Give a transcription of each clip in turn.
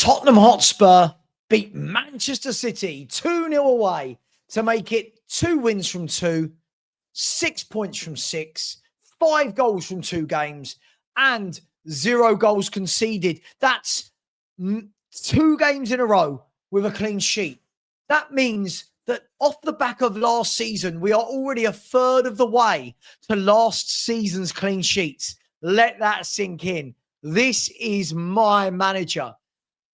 Tottenham Hotspur beat Manchester City 2-0 away to make it 2 wins from 2, 6 points from 6, 5 goals from 2 games, and 0 goals conceded. That's 2 games in a row with a clean sheet. That means that off the back of last season, we are already a third of the way to last season's clean sheets. Let that sink in. This is my manager.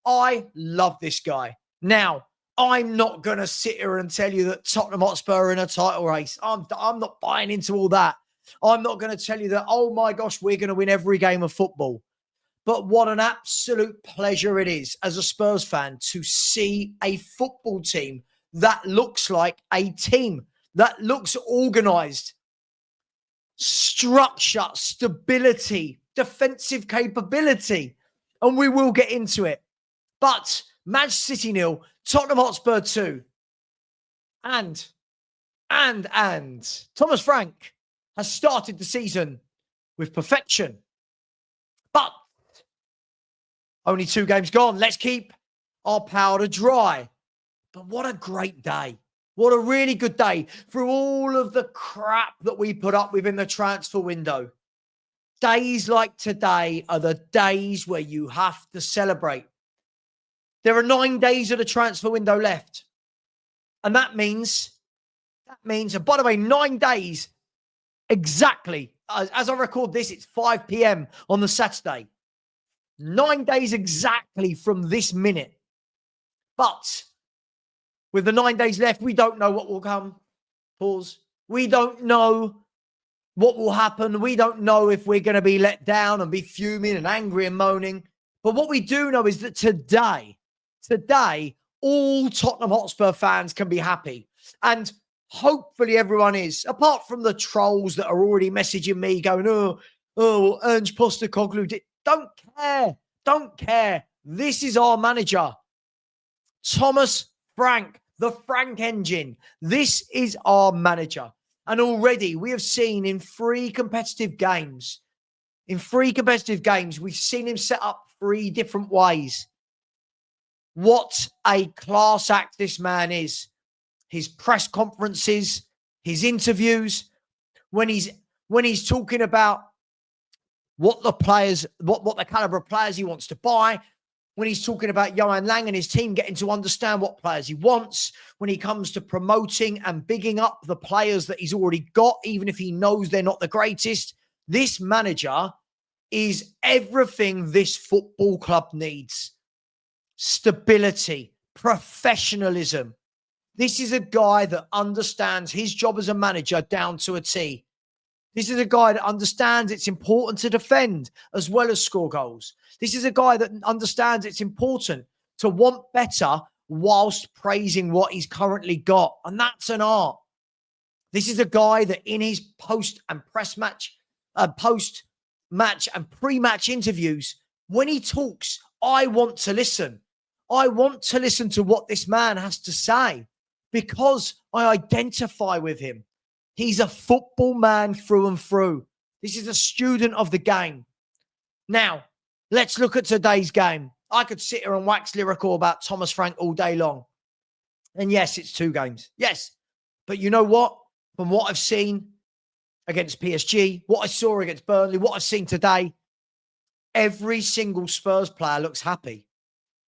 I love this guy. Now, I'm not going to sit here and tell you that Tottenham Hotspur are in a title race. I'm not buying into all that. I'm not going to tell you that, oh my gosh, we're going to win every game of football. But what an absolute pleasure it is as a Spurs fan to see a football team that looks like a team, that looks organised. Structure, stability, defensive capability. And we will get into it. But Manchester City 0, Tottenham Hotspur 2. And Thomas Frank has started the season with perfection. But only 2 games gone. Let's keep our powder dry. But what a great day. What a really good day through all of the crap that we put up with in the transfer window. Days like today are the days where you have to celebrate. There are 9 days of the transfer window left. And that means, and by the way, 9 days exactly. As I record this, it's 5 p.m. on the Saturday. 9 days exactly from this minute. But with the 9 days left, we don't know what will come. Pause. We don't know what will happen. We don't know if we're going to be let down and be fuming and angry and moaning. But what we do know is that today, all Tottenham Hotspur fans can be happy. And hopefully everyone is, apart from the trolls that are already messaging me going, oh, angepostecoglou. Don't care. This is our manager. Thomas Frank, the Frank engine. This is our manager. And already we have seen in 3 competitive games, we've seen him set up 3 different ways. What a class act this man is. His press conferences, his interviews, when he's talking about what the caliber of players he wants to buy, when he's talking about Johan Lang and his team getting to understand what players he wants, when he comes to promoting and bigging up the players that he's already got, even if he knows they're not the greatest. This manager is everything this football club needs. Stability, professionalism. This is a guy that understands his job as a manager down to a T. This is a guy that understands it's important to defend as well as score goals. This is a guy that understands it's important to want better whilst praising what he's currently got. And that's an art. This is a guy that in his post-match and pre-match interviews, when he talks, I want to listen. I want to listen to what this man has to say because I identify with him. He's a football man through and through. This is a student of the game. Now, let's look at today's game. I could sit here and wax lyrical about Thomas Frank all day long. And yes, it's 2 games. Yes. But you know what? From what I've seen against PSG, what I saw against Burnley, what I've seen today, every single Spurs player looks happy.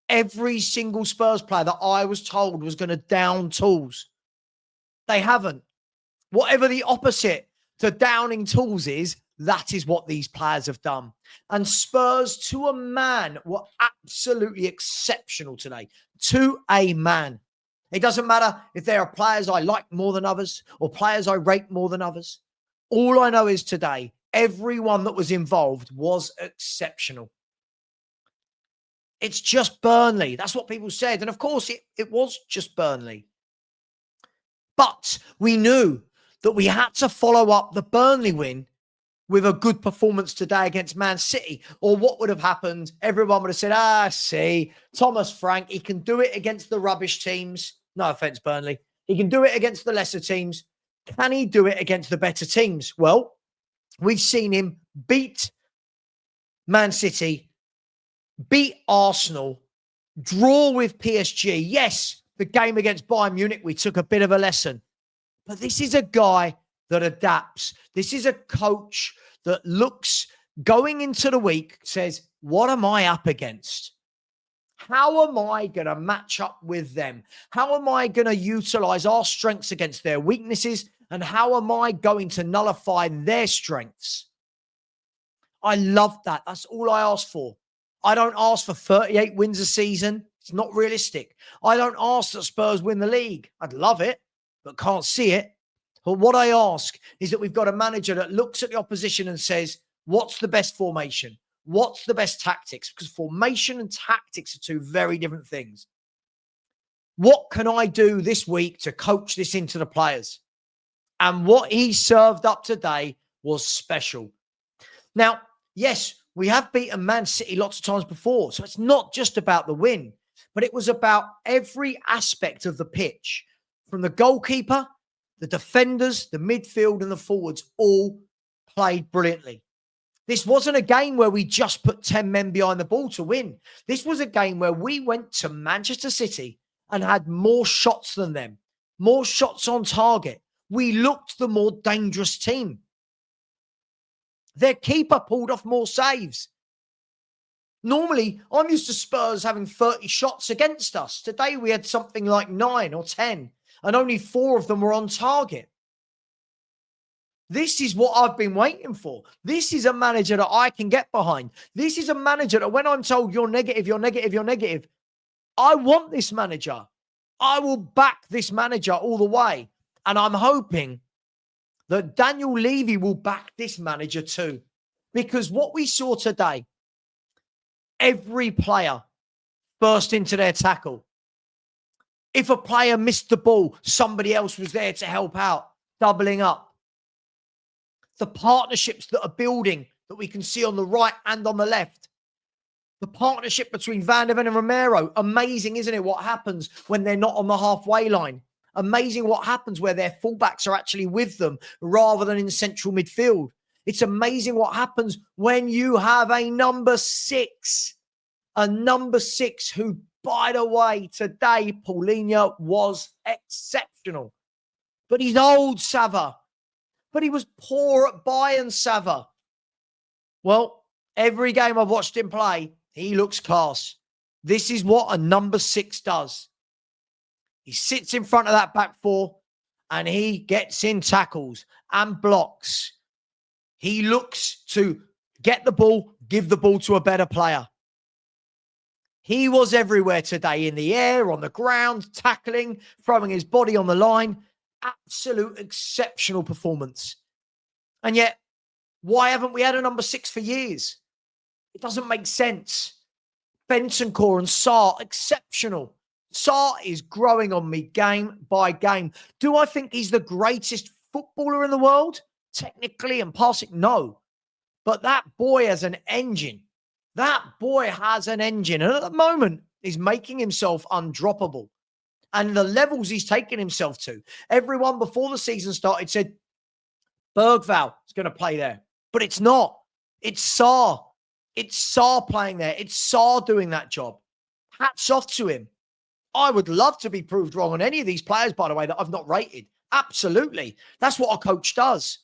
Every single Spurs player that I was told was going to down tools, they haven't. Whatever the opposite to downing tools is, that is what these players have done. And Spurs, to a man, were absolutely exceptional today. To a man. It doesn't matter if there are players I like more than others or players I rate more than others. All I know is today, everyone that was involved was exceptional. It's just Burnley. That's what people said. And of course, it was just Burnley. But we knew that we had to follow up the Burnley win with a good performance today against Man City. Or what would have happened? Everyone would have said, see, Thomas Frank, he can do it against the rubbish teams. No offense, Burnley. He can do it against the lesser teams. Can he do it against the better teams? Well, we've seen him beat Man City, beat Arsenal, Draw with PSG. Yes, the game against Bayern Munich, we took a bit of a lesson. But this is a guy that adapts. This is a coach that looks, going into the week, says, what am I up against? How am I going to match up with them? How am I going to utilize our strengths against their weaknesses? And how am I going to nullify their strengths? I love that. That's all I ask for. I don't ask for 38 wins a season. It's not realistic. I don't ask that Spurs win the league. I'd love it, but can't see it. But what I ask is that we've got a manager that looks at the opposition and says, what's the best formation? What's the best tactics? Because formation and tactics are two very different things. What can I do this week to coach this into the players? And what he served up today was special. Now, yes, we have beaten Man City lots of times before, so it's not just about the win, but it was about every aspect of the pitch, from the goalkeeper, the defenders, the midfield, and the forwards all played brilliantly. This wasn't a game where we just put 10 men behind the ball to win. This was a game where we went to Manchester City and had more shots than them, more shots on target. We looked the more dangerous team. Their keeper pulled off more saves. Normally, I'm used to Spurs having 30 shots against us. Today, we had something like 9 or 10, and only 4 of them were on target. This is what I've been waiting for. This is a manager that I can get behind. This is a manager that when I'm told you're negative, you're negative, you're negative, I want this manager. I will back this manager all the way. And I'm hoping that Daniel Levy will back this manager too. Because what we saw today, every player burst into their tackle. If a player missed the ball, somebody else was there to help out, doubling up. The partnerships that are building that we can see on the right and on the left. The partnership between Van der Ven and Romero. Amazing, isn't it, what happens when they're not on the halfway line? Amazing what happens where their fullbacks are actually with them rather than in central midfield. It's amazing what happens when you have a number 6. A number 6 who, by the way, today, Paulinho was exceptional. But he's old, Savva. But he was poor at Bayern, Savva. Well, every game I've watched him play, he looks class. This is what a number 6 does. He sits in front of that back 4 and he gets in tackles and blocks. He looks to get the ball, give the ball to a better player. He was everywhere today, in the air, on the ground, tackling, throwing his body on the line. Absolute exceptional performance. And yet, why haven't we had a number 6 for years? It doesn't make sense. Bentancur and Sarr, exceptional. Sarr is growing on me game by game. Do I think he's the greatest footballer in the world? Technically and passing, no. But that boy has an engine. That boy has an engine. And at the moment, he's making himself undroppable. And the levels he's taken himself to. Everyone before the season started said, Bergvall is going to play there. But it's not. It's Sarr. It's Sarr playing there. It's Sarr doing that job. Hats off to him. I would love to be proved wrong on any of these players, by the way, that I've not rated. Absolutely. That's what a coach does.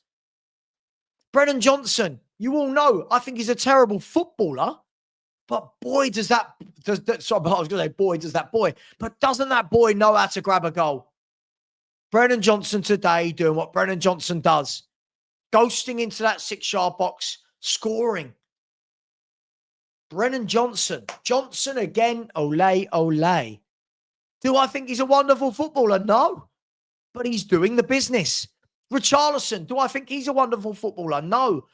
Brennan Johnson, you all know, I think he's a terrible footballer. But boy, does that boy. But doesn't that boy know how to grab a goal? Brennan Johnson today doing what Brennan Johnson does. Ghosting into that 6-yard box, scoring. Brennan Johnson. Johnson again, ole, ole. Do I think he's a wonderful footballer? No. But he's doing the business. Richarlison, do I think he's a wonderful footballer? No.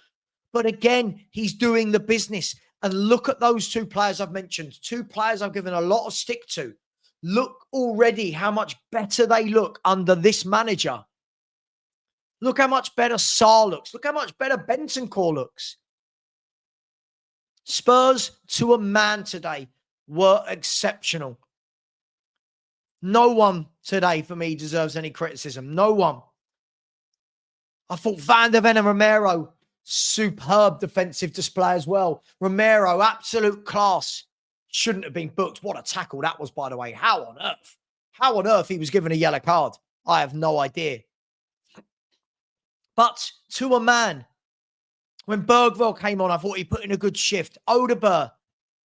But again, he's doing the business. And look at those 2 players I've mentioned. 2 players I've given a lot of stick to. Look already how much better they look under this manager. Look how much better Sarr looks. Look how much better Bentancur looks. Spurs, to a man today, were exceptional. No one today, for me, deserves any criticism. No one. I thought Van der Ven and Romero, superb defensive display as well. Romero, absolute class. Shouldn't have been booked. What a tackle that was, by the way. How on earth? How on earth he was given a yellow card? I have no idea. But to a man, when Bergvall came on, I thought he put in a good shift. Odegaard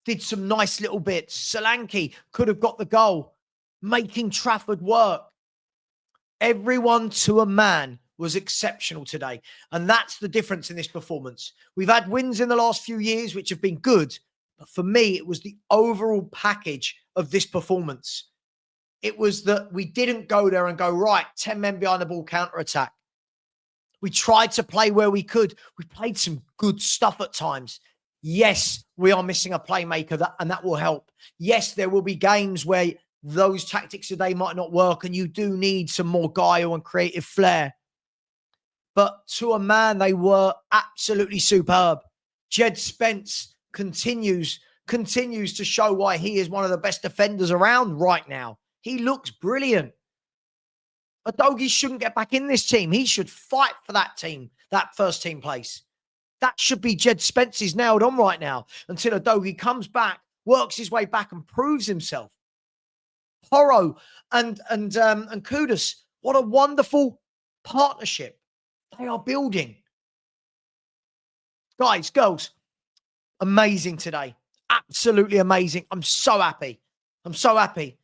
did some nice little bits. Solanke could have got the goal, making Trafford work. Everyone to a man was exceptional today. And that's the difference in this performance. We've had wins in the last few years, which have been good. But for me, it was the overall package of this performance. It was that we didn't go there and go, right, 10 men behind the ball, counter-attack. We tried to play where we could. We played some good stuff at times. Yes, we are missing a playmaker, and that will help. Yes, there will be games where those tactics today might not work, and you do need some more guile and creative flair. But to a man, they were absolutely superb. Jed Spence continues to show why he is one of the best defenders around right now. He looks brilliant. Udogie shouldn't get back in this team. He should fight for that team, that first team place. That should be Jed Spence's nailed on right now until Udogie comes back, works his way back and proves himself. Porro and Kudus, what a wonderful partnership they are building. Guys, girls, amazing today. Absolutely amazing. I'm so happy. I'm so happy.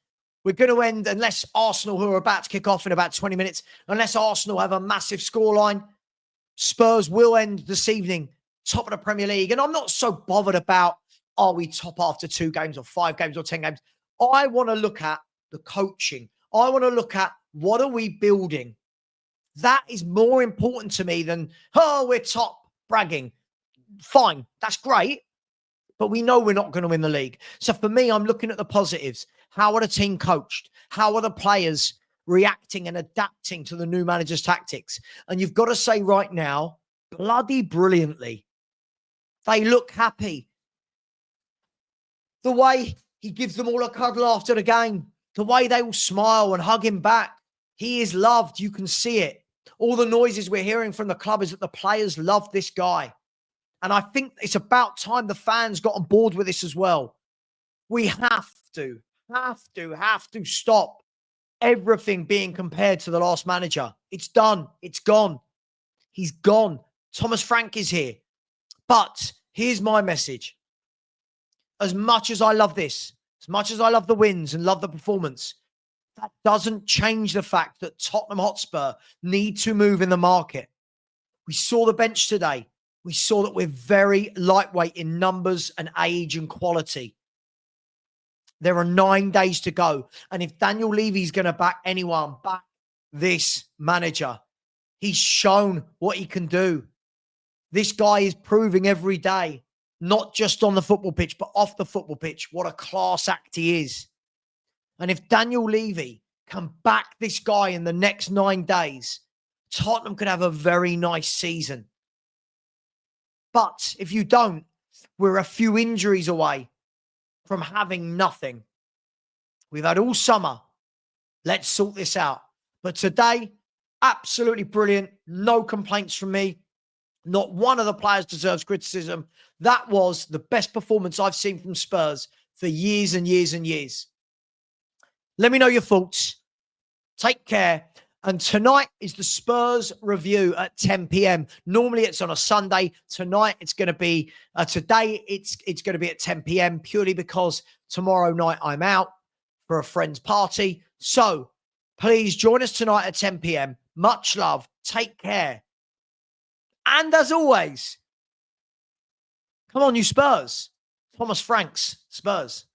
We're going to end, unless Arsenal, who are about to kick off in about 20 minutes, unless Arsenal have a massive scoreline, Spurs will end this evening top of the Premier League. And I'm not so bothered about, are we top after 2 games or 5 games or 10 games? I want to look at the coaching. I want to look at what are we building? That is more important to me than, oh, we're top, bragging. Fine, that's great. But we know we're not going to win the league. So for me, I'm looking at the positives. How are the team coached? How are the players reacting and adapting to the new manager's tactics? And you've got to say right now, bloody brilliantly. They look happy. The way he gives them all a cuddle after the game, the way they all smile and hug him back. He is loved. You can see it. All the noises we're hearing from the club is that the players love this guy. And I think it's about time the fans got on board with this as well. We have to stop everything being compared to the last manager. It's done. It's gone. He's gone. Thomas Frank is here. But here's my message. As much as I love this, as much as I love the wins and love the performance, that doesn't change the fact that Tottenham Hotspur need to move in the market. We saw the bench today. We saw that we're very lightweight in numbers and age and quality. There are 9 days to go. And if Daniel Levy's going to back anyone, back this manager. He's shown what he can do. This guy is proving every day, not just on the football pitch, but off the football pitch, what a class act he is. And if Daniel Levy can back this guy in the next 9 days, Tottenham could have a very nice season. But if you don't, we're a few injuries away from having nothing. We've had all summer. Let's sort this out. But today, absolutely brilliant. No complaints from me. Not one of the players deserves criticism. That was the best performance I've seen from Spurs for years and years and years. Let me know your thoughts. Take care. And tonight is the Spurs review at 10 p.m. Normally it's on a Sunday. Tonight it's going to be, today it's going to be at 10 p.m. purely because tomorrow night I'm out for a friend's party. So please join us tonight at 10 p.m. Much love. Take care. And as always, come on, you Spurs. Thomas Frank's Spurs.